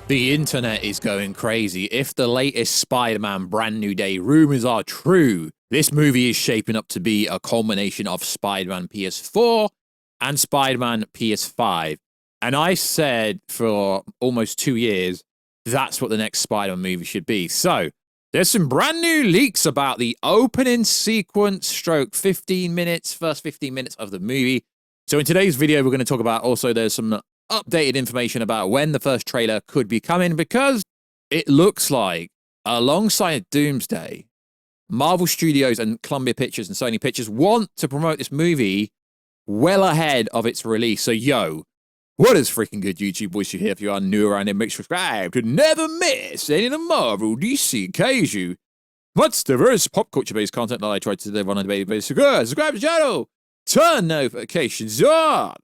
The internet is going crazy. If the latest Spider-Man Brand New Day rumors are true, this movie is shaping up to be a culmination of Spider-Man PS4 and Spider-Man PS5. And I said for almost 2 years, that's what the next Spider-Man movie should be. So, there's some brand new leaks about the opening sequence stroke 15 minutes, first 15 minutes of the movie. So in today's video, we're going to talk about also there's some updated information about when the first trailer could be coming, because it looks like alongside Doomsday, Marvel Studios and Columbia Pictures and Sony Pictures want to promote this movie well ahead of its release. So yo, what is freaking good, YouTube boys? You here if you are new around here, make sure to subscribe to never miss any of the Marvel, DC, Kaiju, Multiverse, pop culture based content that I try to deliver on a daily basis. Subscribe to the channel, turn notifications on,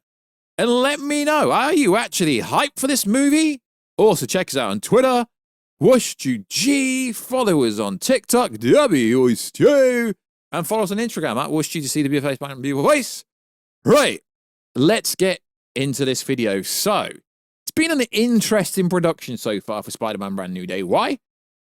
and let me know, are you actually hyped for this movie? Also, check us out on Twitter, Warstu G, follow us on TikTok, Warstu, and follow us on Instagram at Warstu to see the beautiful face behind the beautiful voice. Right, let's get into this video. So, it's been an interesting production so far for Spider-Man Brand New Day. Why?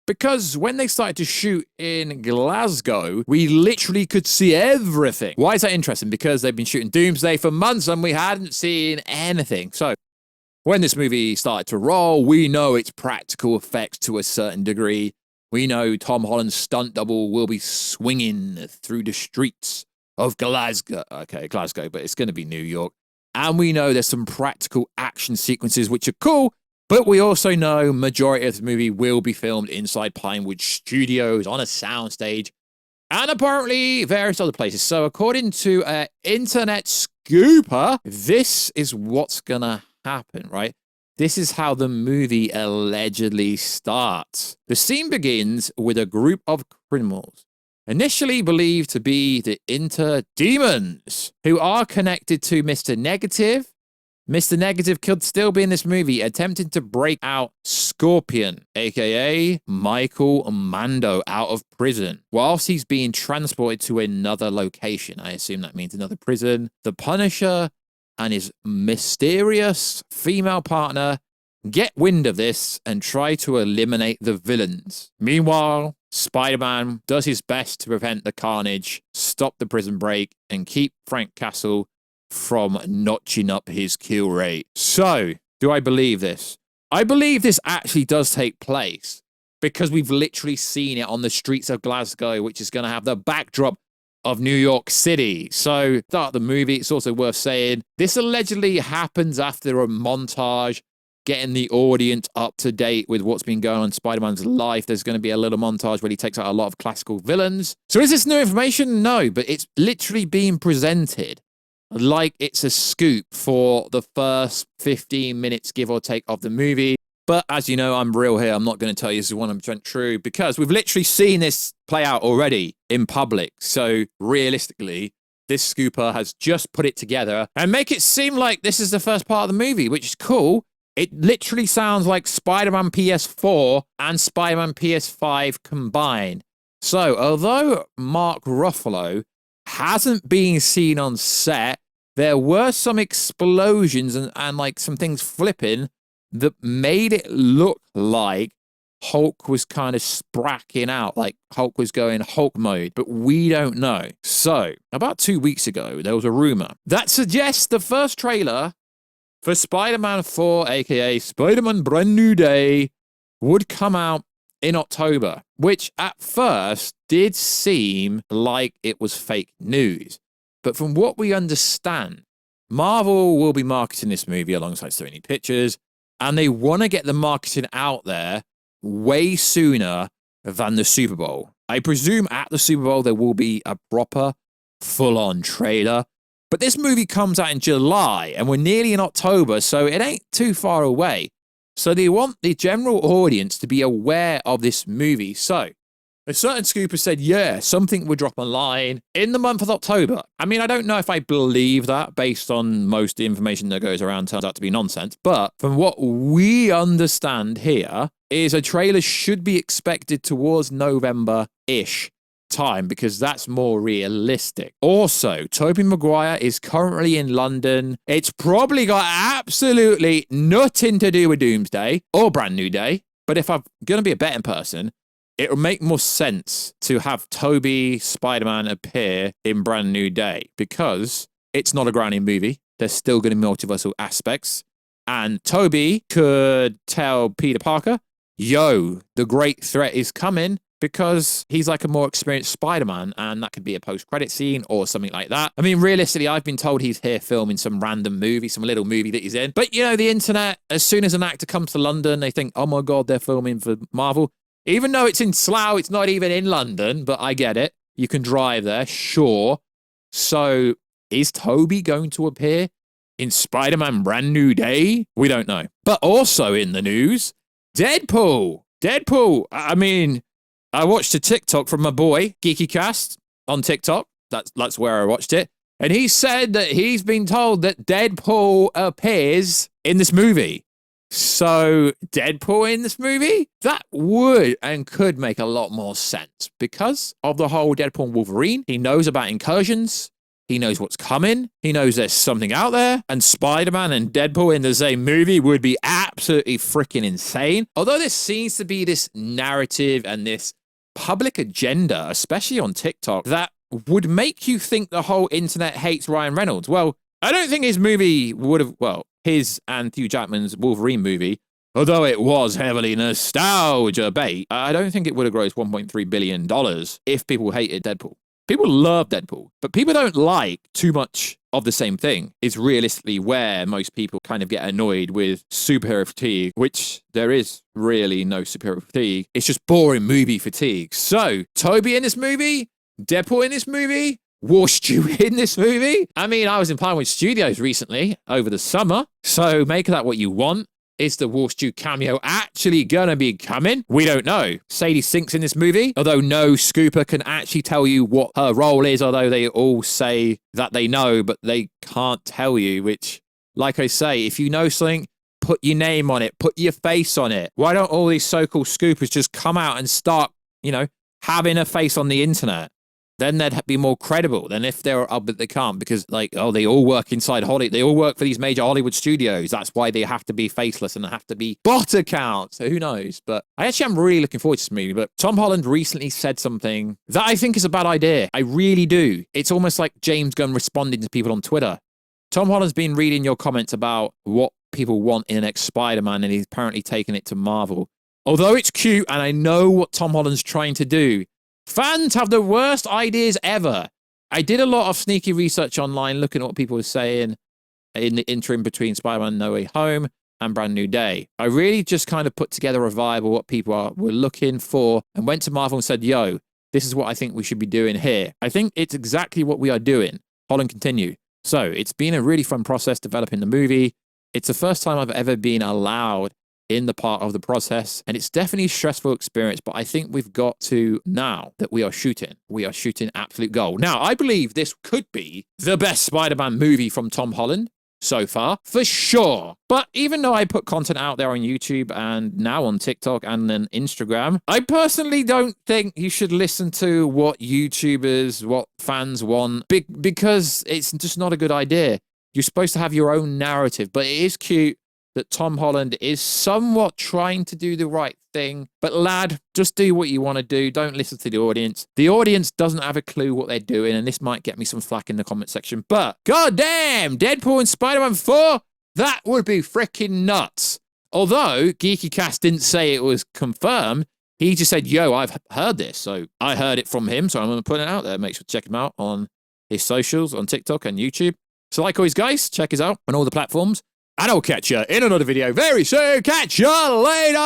Because when they started to shoot in Glasgow, we literally could see everything. Why is that interesting? Because they've been shooting Doomsday for months and we hadn't seen anything. So, when this movie started to roll, we know its practical effects to a certain degree. We know Tom Holland's stunt double will be swinging through the streets of Glasgow. Okay, Glasgow, but it's going to be New York. And we know there's some practical action sequences which are cool, but we also know majority of the movie will be filmed inside Pinewood Studios on a soundstage and apparently various other places. So according to an internet scooper, this is what's gonna happen, right? This is how the movie allegedly starts. The scene begins with a group of criminals, initially believed to be the Inter-Demons, who are connected to Mr. Negative. Mr. Negative could still be in this movie, attempting to break out Scorpion, aka Michael Mando, out of prison, whilst he's being transported to another location. I assume that means another prison. The Punisher and his mysterious female partner get wind of this and try to eliminate the villains. Meanwhile, Spider-Man does his best to prevent the carnage, stop the prison break, and keep Frank Castle from notching up his kill rate. So, do I believe this? I believe this actually does take place because we've literally seen it on the streets of Glasgow, which is going to have the backdrop of New York City. So, start the movie. It's also worth saying this allegedly happens after a montage, getting the audience up to date with what's been going on in Spider-Man's life. There's going to be a little montage where he takes out a lot of classical villains. So is this new information? No, but it's literally being presented like it's a scoop for the first 15 minutes, give or take, of the movie. But as you know, I'm real here. I'm not going to tell you this is 100% true because we've literally seen this play out already in public. So realistically, this scooper has just put it together and make it seem like this is the first part of the movie, which is cool. It literally sounds like Spider-Man PS4 and Spider-Man PS5 combined. So, although Mark Ruffalo hasn't been seen on set, there were some explosions and like some things flipping that made it look like Hulk was kind of spracking out, like Hulk was going Hulk mode, but we don't know. So, about 2 weeks ago, there was a rumor that suggests the first trailer for Spider-Man 4, aka Spider-Man Brand New Day, would come out in October, which at first did seem like it was fake news. But from what we understand, Marvel will be marketing this movie alongside Sony Pictures, and they want to get the marketing out there way sooner than the Super Bowl. I presume at the Super Bowl there will be a proper, full-on trailer. But this movie comes out in July, and we're nearly in October, so it ain't too far away. So they want the general audience to be aware of this movie. So a certain scooper said, yeah, something would drop online in the month of October. I mean, I don't know if I believe that based on most of the information that goes around turns out to be nonsense. But from what we understand here is a trailer should be expected towards November-ish. time because that's more realistic. Also, Tobey Maguire is currently in London. It's probably got absolutely nothing to do with Doomsday or Brand New Day. But if I'm going to be a betting person, it would make more sense to have Tobey Spider-Man appear in Brand New Day because it's not a grounding movie. There's still going to be multiversal aspects. And Tobey could tell Peter Parker, yo, the great threat is coming, because he's like a more experienced Spider-Man, and that could be a post-credit scene or something like that. I mean, realistically, I've been told he's here filming some random movie, some little movie that he's in. But, you know, the internet, as soon as an actor comes to London, they think, oh my God, they're filming for Marvel. Even though it's in Slough, it's not even in London, but I get it. You can drive there, sure. So is Tobey going to appear in Spider-Man Brand New Day? We don't know. But also in the news, Deadpool. I mean, I watched a TikTok from my boy, GeekyCast, on TikTok. That's where I watched it. And he said that he's been told that Deadpool appears in this movie. So, Deadpool in this movie? That would and could make a lot more sense because of the whole Deadpool and Wolverine. He knows about incursions. He knows what's coming. He knows there's something out there. And Spider-Man and Deadpool in the same movie would be absolutely freaking insane. Although there seems to be this narrative and this public agenda, especially on TikTok, that would make you think the whole internet hates Ryan Reynolds. Well, I don't think his movie would have, his and Hugh Jackman's Wolverine movie, although it was heavily nostalgia bait, I don't think it would have grossed $1.3 billion if people hated Deadpool. People love Deadpool, but people don't like too much of the same thing. It's realistically where most people kind of get annoyed with superhero fatigue, which there is really no superhero fatigue. It's just boring movie fatigue. So, Tobey in this movie, Deadpool in this movie, Warstu in this movie. I mean, I was in Pinewood Studios recently over the summer, so make of that what you want. Is the Warstu cameo actually gonna be coming? We don't know. Sadie Sink's in this movie, although no scooper can actually tell you what her role is, although they all say that they know, but they can't tell you, which, like I say, if you know something, put your name on it, put your face on it. Why don't all these so-called scoopers just come out and start, having a face on the internet? Then they'd be more credible than if they're, but they can't because, they all work inside Hollywood. They all work for these major Hollywood studios. That's why they have to be faceless and have to be bot accounts. So who knows? But I'm really looking forward to this movie. But Tom Holland recently said something that I think is a bad idea. I really do. It's almost like James Gunn responding to people on Twitter. Tom Holland's been reading your comments about what people want in the next Spider-Man, and he's apparently taken it to Marvel. Although it's cute, and I know what Tom Holland's trying to do, fans have the worst ideas ever. I did a lot of sneaky research online looking at what people were saying in the interim between Spider-Man No Way Home and Brand New Day. I really just kind of put together a vibe of what people were looking for and went to Marvel and said, yo, this is what I think we should be doing here. I think it's exactly what we are doing. Holland continued. So it's been a really fun process developing the movie. It's the first time I've ever been allowed in the part of the process, and it's definitely a stressful experience, but I think we've got to now that we are shooting absolute gold. Now, I believe this could be the best Spider-Man movie from Tom Holland so far, for sure. But even though I put content out there on YouTube and now on TikTok and then Instagram, I personally don't think you should listen to what YouTubers, what fans want, because it's just not a good idea. You're supposed to have your own narrative, but it is cute that Tom Holland is somewhat trying to do the right thing. But lad, just do what you want to do. Don't listen to the audience. The audience doesn't have a clue what they're doing, and this might get me some flack in the comment section. But goddamn, Deadpool and Spider-Man 4, that would be freaking nuts. Although GeekyCast didn't say it was confirmed, he just said, yo, I've heard this. So I heard it from him, so I'm going to put it out there. Make sure to check him out on his socials, on TikTok and YouTube. So like always, guys, check us out on all the platforms. And I'll catch you in another video very soon. Catch you later!